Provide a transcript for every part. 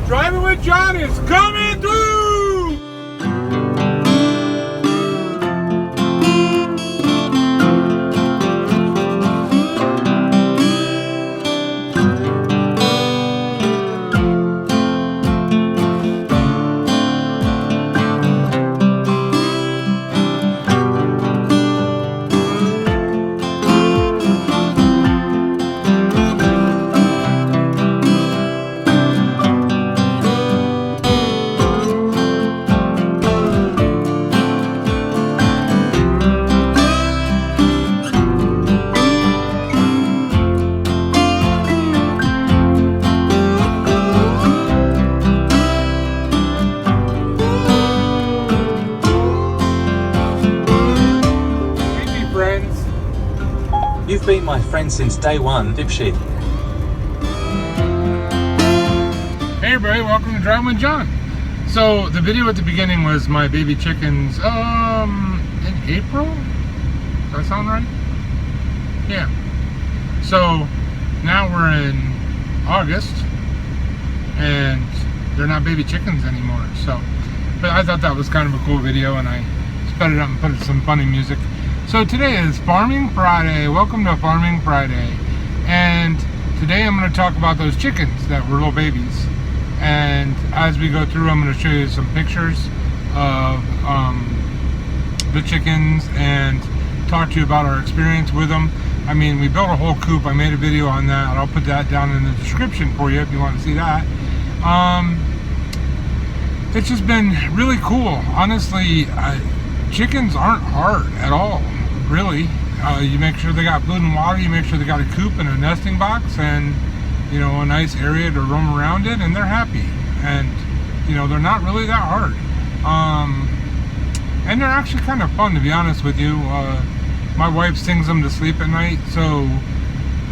Driving with John is coming through! You've been my friend since day one, dipshit. Hey everybody, welcome to Driving with John. So the video at the beginning was my baby chickens in April? Does that sound right? Yeah. So now we're in August and they're not baby chickens anymore. So, but I thought that was kind of a cool video and I sped it up and put some funny music. So today is Farming Friday. Welcome to Farming Friday. And today I'm going to talk about those chickens that were little babies. And as we go through, I'm going to show you some pictures of the chickens and talk to you about our experience with them. I mean, we built a whole coop. I made a video on that. I'll put that down in the description for you if you want to see that. It's just been really cool. Honestly, chickens aren't hard at all, really. You make sure they got food and water, you make sure they got a coop and a nesting box and, you know, a nice area to roam around in, and they're happy. And, you know, they're not really that hard. And they're actually kind of fun, to be honest with you. My wife sings them to sleep at night, so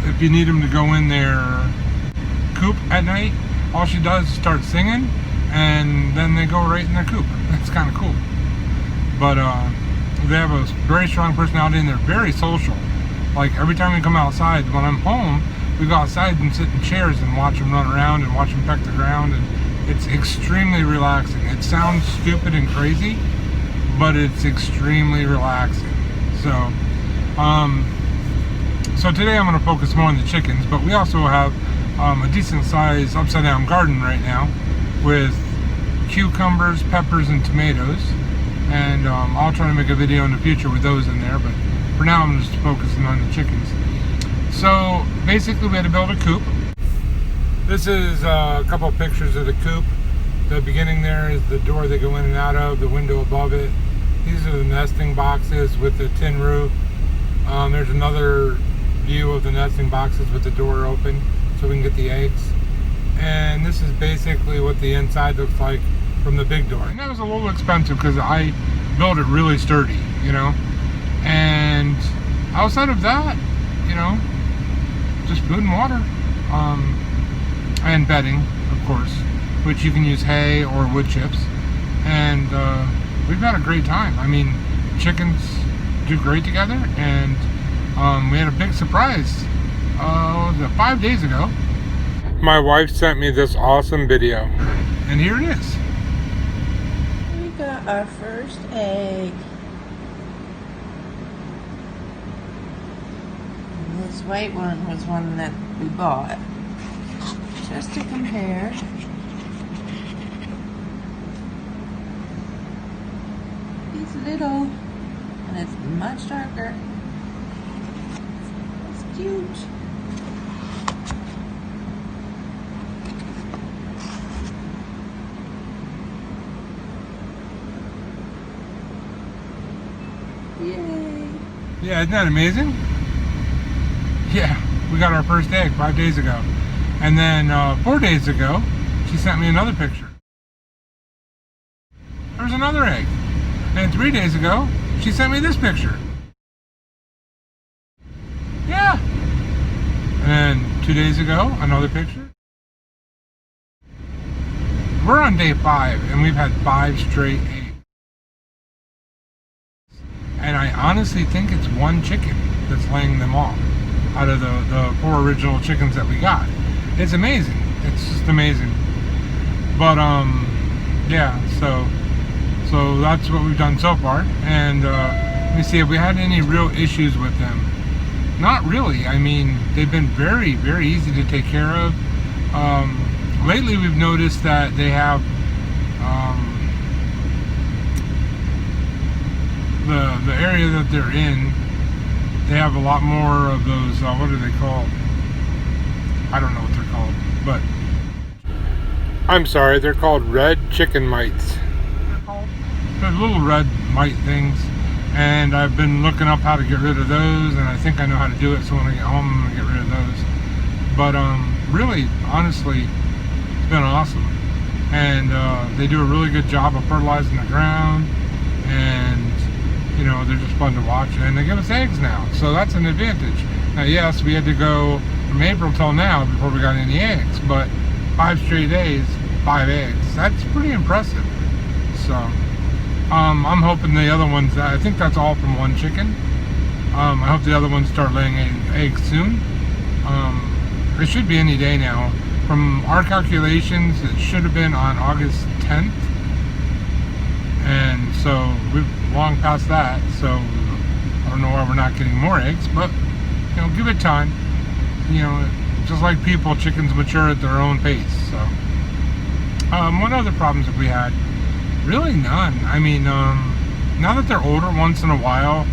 if you need them to go in their coop at night, all she does is start singing, and then they go right in their coop. It's kind of cool. But they have a very strong personality and they're very social. Like every time we come outside, when I'm home, we go outside and sit in chairs and watch them run around and watch them peck the ground, and it's extremely relaxing. It sounds stupid and crazy, but it's extremely relaxing. So, so today I'm going to focus more on the chickens, but we also have a decent sized upside down garden right now with cucumbers, peppers, and tomatoes. And I'll try to make a video in the future with those in there, but for now I'm just focusing on the chickens. So basically we had to build a coop. This is a couple of pictures of the coop. The beginning there is the door they go in and out of, the window above it. These are the nesting boxes with the tin roof. There's another view of the nesting boxes with the door open so we can get the eggs. And this is basically what the inside looks like from the big door. And that was a little expensive because I built it really sturdy, you know. And outside of that, you know, just food and water. And bedding, of course, which you can use hay or wood chips. And we've had a great time. I mean, chickens do great together, and we had a big surprise 5 days ago. My wife sent me this awesome video, and here it is. We got our first egg. And this white one was one that we bought just to compare. He's little and it's much darker. It's cute. Yay. Yeah, isn't that amazing? Yeah, we got our first egg 5 days ago. And then 4 days ago, she sent me another picture. There's another egg. And 3 days ago, she sent me this picture. Yeah. And then 2 days ago, another picture. We're on day 5, and we've had 5 straight eggs. And I honestly think it's one chicken that's laying them all out of the 4 original chickens that we got. It's amazing. It's just amazing. But yeah, so that's what we've done so far. And let me see if we had any real issues with them. Not really. I mean, they've been very, very easy to take care of. Lately, we've noticed that they have the area that they're in. They have a lot more of those. What are they called? I don't know what they're called, but I'm sorry. They're called red chicken mites. They're little red mite things. And I've been looking up how to get rid of those, and I think I know how to do it, so when I get home I'm going to get rid of those. But really, honestly, it's been awesome. And they do a really good job of fertilizing the ground, and you know, they're just fun to watch, and they give us eggs now, so that's an advantage. Now yes, we had to go from April till now before we got any eggs, but 5 straight days, 5 eggs, that's pretty impressive. So I'm hoping the other ones, I think that's all from one chicken. I hope the other ones start laying eggs soon. It should be any day now. From our calculations, it should have been on August 10th. And so we've long past that. So I don't know why we're not getting more eggs, but you know, give it time. You know, just like people, chickens mature at their own pace. So what other problems have we had? Really none. I mean, now that they're older, once in a while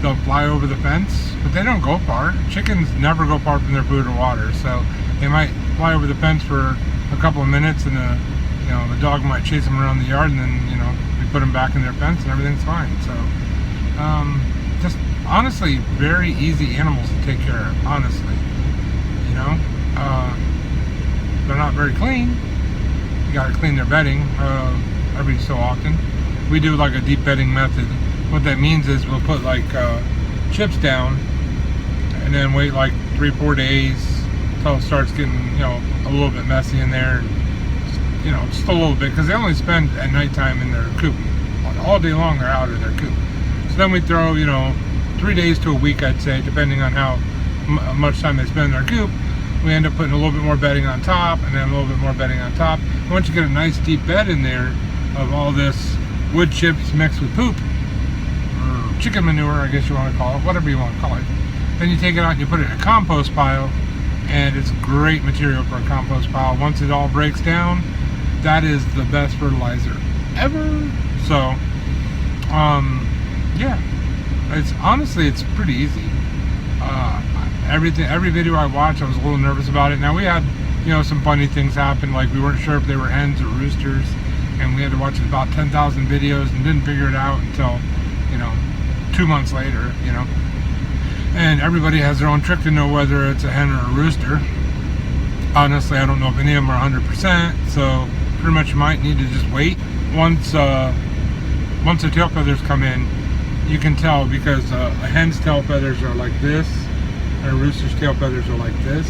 they'll fly over the fence, but they don't go far. Chickens never go far from their food or water, so they might fly over the fence for a couple of minutes, and you know, the dog might chase them around the yard, and then you know, we put them back in their fence, and everything's fine. So just honestly, very easy animals to take care of. Honestly, you know, they're not very clean. You got to clean their bedding every so often. We do like a deep bedding method. What that means is we'll put like chips down and then wait like 3-4 days until it starts getting, you know, a little bit messy in there. Just, you know, just a little bit, because they only spend at nighttime in their coop. All day long they're out of their coop. So then we throw, you know, 3 days to a week, I'd say, depending on how much time they spend in their coop. We end up putting a little bit more bedding on top, and then a little bit more bedding on top. And once you get a nice deep bed in there of all this wood chips mixed with poop, or chicken manure, I guess you want to call it, whatever you want to call it, then you take it out and you put it in a compost pile, and it's great material for a compost pile. Once it all breaks down, that is the best fertilizer ever. So, yeah, it's honestly, it's pretty easy. Every video I watched, I was a little nervous about it. Now we had, you know, some funny things happen, like we weren't sure if they were hens or roosters, and we had to watch about 10,000 videos and didn't figure it out until, you know, 2 months later, you know. And everybody has their own trick to know whether it's a hen or a rooster. Honestly, I don't know if any of them are 100%, so pretty much you might need to just wait. Once the tail feathers come in, you can tell, because a hen's tail feathers are like this, and a rooster's tail feathers are like this.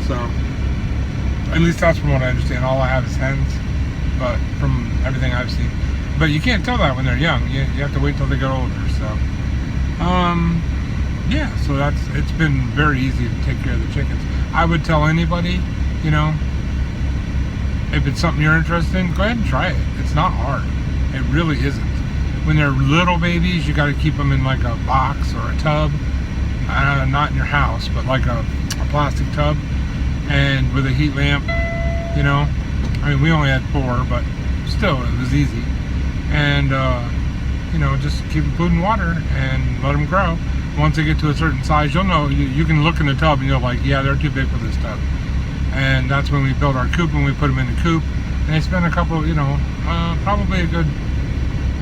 So, at least that's from what I understand. All I have is hens, but from everything I've seen. But you can't tell that when they're young. You have to wait till they get older. So, yeah. So it's been very easy to take care of the chickens. I would tell anybody, you know, if it's something you're interested in, go ahead and try it. It's not hard. It really isn't. When they're little babies, you got to keep them in like a box or a tub. Not in your house, but like a plastic tub, and with a heat lamp, you know. I mean, we only had 4, but still, it was easy. And you know, just keep them food and water and let them grow. Once they get to a certain size, you'll know. You can look in the tub and you're like, yeah, they're too big for this tub. And that's when we built our coop, and we put them in the coop. And they spent a couple, you know, probably a good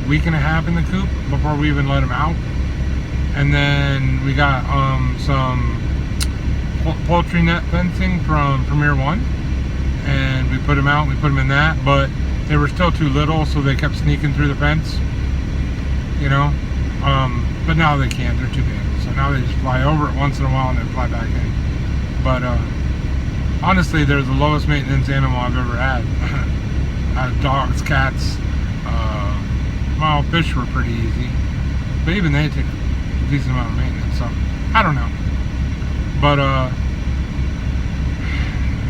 week and a half in the coop before we even let them out. And then we got some poultry net fencing from Premier One, and we put them out. We put them in that, but they were still too little, so they kept sneaking through the fence. You know, but now they can't. They're too big. So now they just fly over it once in a while and then fly back in. But honestly, they're the lowest maintenance animal I've ever had. Dogs, cats. Well, fish were pretty easy, but even they take a decent amount of maintenance. So I don't know. But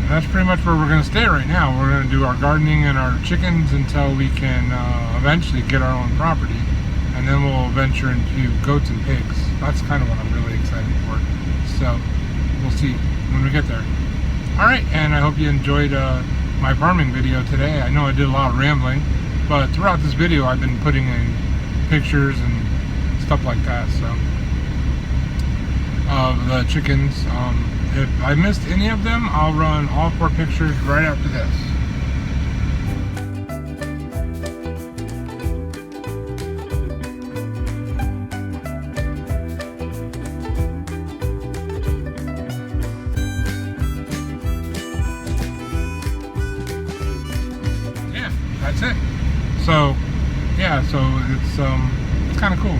that's pretty much where we're going to stay right now. We're going to do our gardening and our chickens until we can eventually get our own property. And then we'll venture into goats and pigs. That's kind of what I'm really excited for. So we'll see when we get there. Alright, and I hope you enjoyed my farming video today. I know I did a lot of rambling, but throughout this video I've been putting in pictures and stuff like that. So of the chickens. If I missed any of them, I'll run all 4 pictures right after this. Yeah, that's it. So, yeah, so it's kind of cool.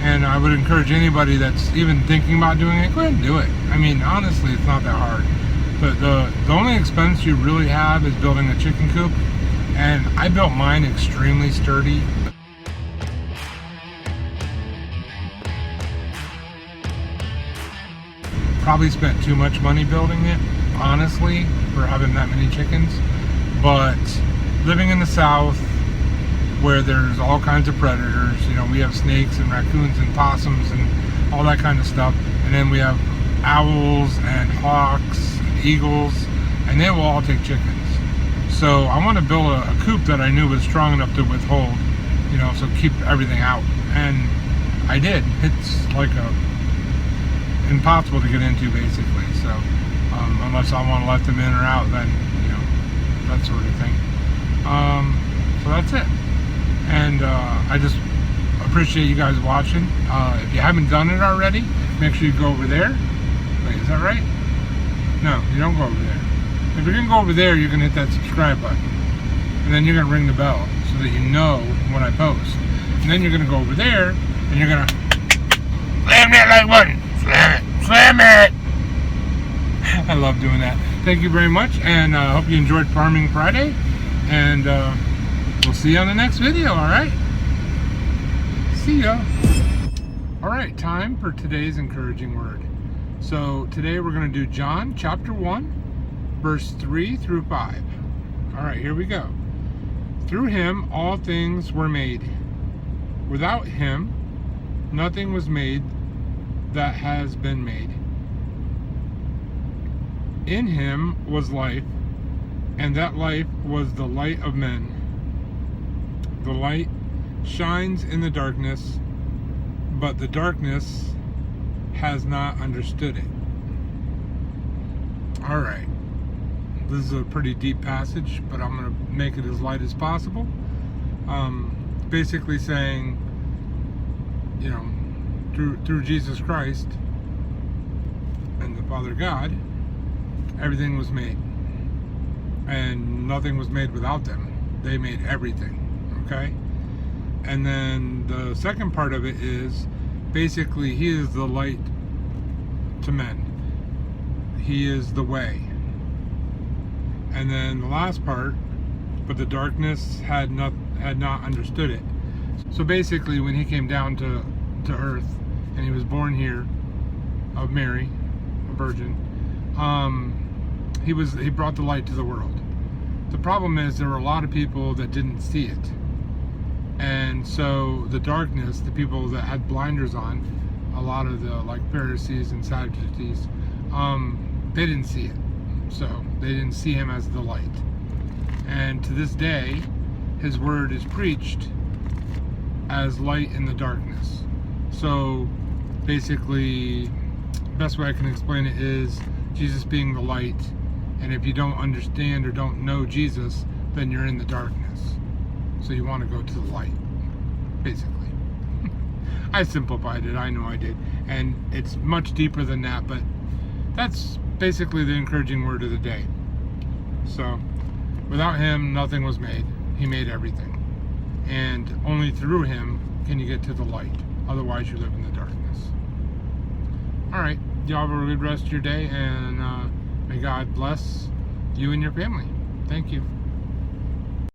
And I would encourage anybody that's even thinking about doing it, go ahead and do it. I mean, honestly, it's not that hard. The only expense you really have is building a chicken coop. And I built mine extremely sturdy. Probably spent too much money building it, honestly, for having that many chickens. But living in the South, where there's all kinds of predators, you know, we have snakes and raccoons and possums and all that kind of stuff, and then we have owls and hawks and eagles, and they will all take chickens. So I want to build a coop that I knew was strong enough to withhold, you know, so keep everything out, and I did. It's like impossible to get into, basically. So unless I want to let them in or out, then, you know, that sort of thing. So that's it. And I just appreciate you guys watching. If you haven't done it already, make sure you go over there. Wait, is that right? No, you don't go over there. If you're going to go over there, you're going to hit that subscribe button. And then you're going to ring the bell so that you know when I post. And then you're going to go over there and you're going to slam that like button. Slam it. Slam it. I love doing that. Thank you very much. And I hope you enjoyed Farming Friday. And we'll see you on the next video, alright? See ya! Alright, time for today's encouraging word. So, today we're going to do John chapter 1, verse 3 through 5. Alright, here we go. Through him all things were made. Without him, nothing was made that has been made. In him was life, and that life was the light of men. The light shines in the darkness, but the darkness has not understood it. Alright, this is a pretty deep passage, but I'm going to make it as light as possible. Basically saying, you know, through Jesus Christ and the Father God, everything was made. And nothing was made without them. They made everything. Okay? And then the second part of it is basically he is the light to men. He is the way. And then the last part, but the darkness had not understood it. So basically when he came down to earth and he was born here of Mary, a virgin, he brought the light to the world. The problem is there were a lot of people that didn't see it. And so the darkness, the people that had blinders on, a lot of the like Pharisees and Sadducees, they didn't see it. So they didn't see him as the light. And to this day, his word is preached as light in the darkness. So basically, best way I can explain it is Jesus being the light. And if you don't understand or don't know Jesus, then you're in the darkness. So you want to go to the light, basically. I simplified it, I know I did. And it's much deeper than that, but that's basically the encouraging word of the day. So, without him, nothing was made. He made everything. And only through him can you get to the light. Otherwise, you live in the darkness. Alright, y'all have a good rest of your day, and may God bless you and your family. Thank you.